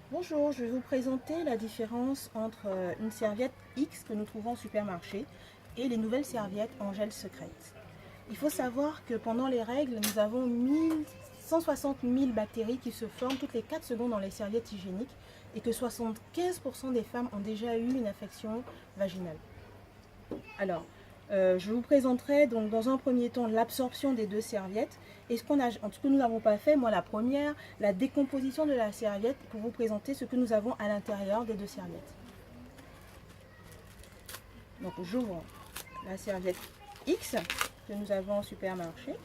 Bonjour, je vais vous présenter la différence entre une serviette X que nous trouvons au supermarché et les nouvelles serviettes en gel secrète. Il faut savoir que pendant les règles, nous avons 160 000 bactéries qui se forment toutes les 4 secondes dans les serviettes hygiéniques et que 75% des femmes ont déjà eu une infection vaginale. Alors, je vous présenterai donc dans un premier temps l'absorption des deux serviettes et ce que nous n'avons pas fait, moi la première, la décomposition de la serviette pour vous présenter ce que nous avons à l'intérieur des deux serviettes. Donc j'ouvre la serviette X que nous avons au supermarché.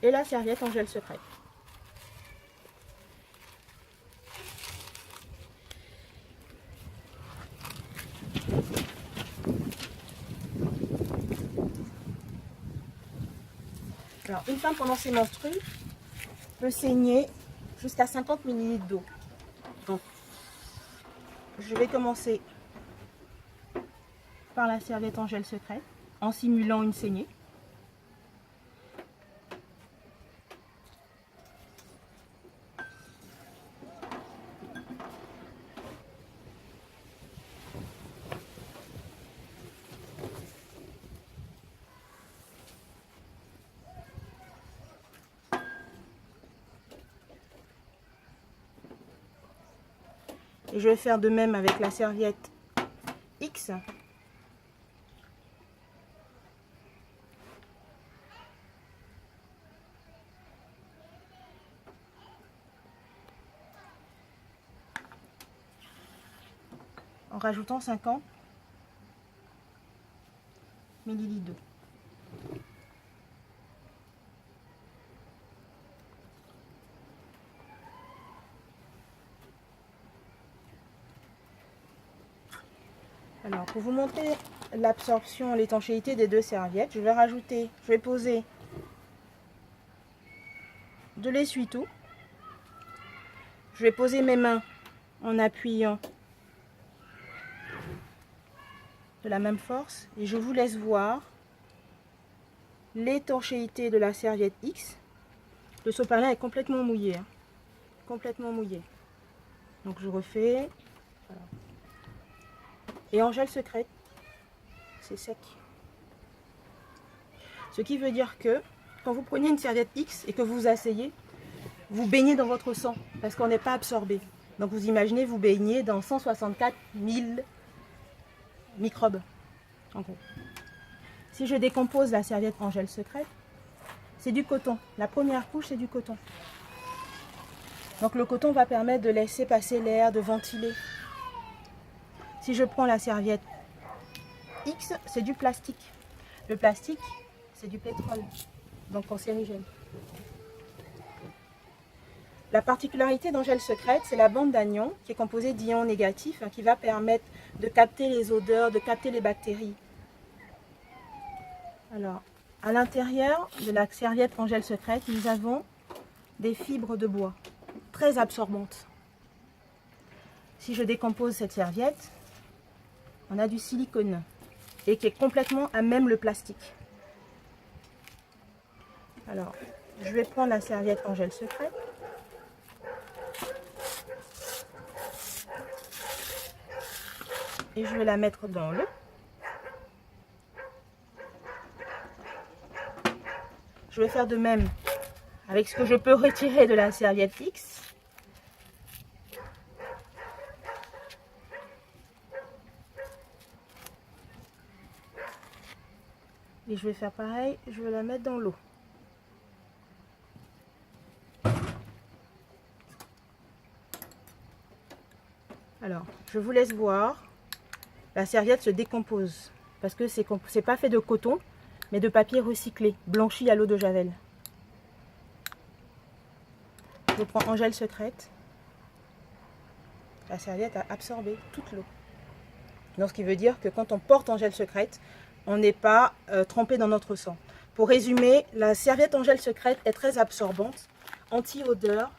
Et la serviette en gel secret. Alors, une femme pendant ses menstrues peut saigner jusqu'à 50 ml d'eau. Donc, je vais commencer par la serviette en gel secret en simulant une saignée. Et je vais faire de même avec la serviette X. En rajoutant 50 ml d'eau. Alors, pour vous montrer l'absorption, l'étanchéité des deux serviettes, je vais poser de l'essuie-tout. Je vais poser mes mains en appuyant de la même force et je vous laisse voir l'étanchéité de la serviette X. Le sopalin est complètement mouillé, complètement mouillé. Donc je refais. Voilà. Et en gel secret, c'est sec. Ce qui veut dire que quand vous prenez une serviette X et que vous vous asseyez, vous baignez dans votre sang parce qu'on n'est pas absorbé. Donc vous imaginez, vous baignez dans 164 000 microbes. En gros. Si je décompose la serviette en gel secret, c'est du coton. La première couche, c'est du coton. Donc le coton va permettre de laisser passer l'air, de ventiler. Si je prends la serviette X, c'est du plastique. Le plastique, c'est du pétrole, donc cancérigène. La particularité dans gel secret, c'est la bande d'anion qui est composée d'ions négatifs qui va permettre de capter les odeurs, de capter les bactéries. Alors, à l'intérieur de la serviette en gel secret, nous avons des fibres de bois très absorbantes. Si je décompose cette serviette, on a du silicone et qui est complètement à même le plastique. Alors, je vais prendre la serviette en gel secret. Et je vais la mettre dans l'eau. Je vais faire de même avec ce que je peux retirer de la serviette X. Et je vais faire pareil, je vais la mettre dans l'eau. Alors, je vous laisse voir. La serviette se décompose parce que c'est pas fait de coton, mais de papier recyclé, blanchi à l'eau de javel. Je prends en gel secrète. La serviette a absorbé toute l'eau. Donc, ce qui veut dire que quand on porte en gel secrète, on n'est pas trempé dans notre sang. Pour résumer, la serviette en gel secrète est très absorbante, anti-odeur,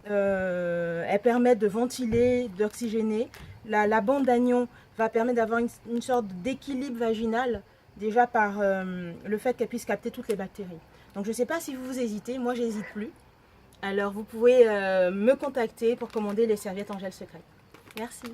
elles permettent de ventiler, d'oxygéner. La bande d'agnon va permettre d'avoir une sorte d'équilibre vaginal, déjà par le fait qu'elle puisse capter toutes les bactéries. Donc je ne sais pas si vous hésitez, moi j'hésite plus. Alors vous pouvez me contacter pour commander les serviettes en gel secret. Merci.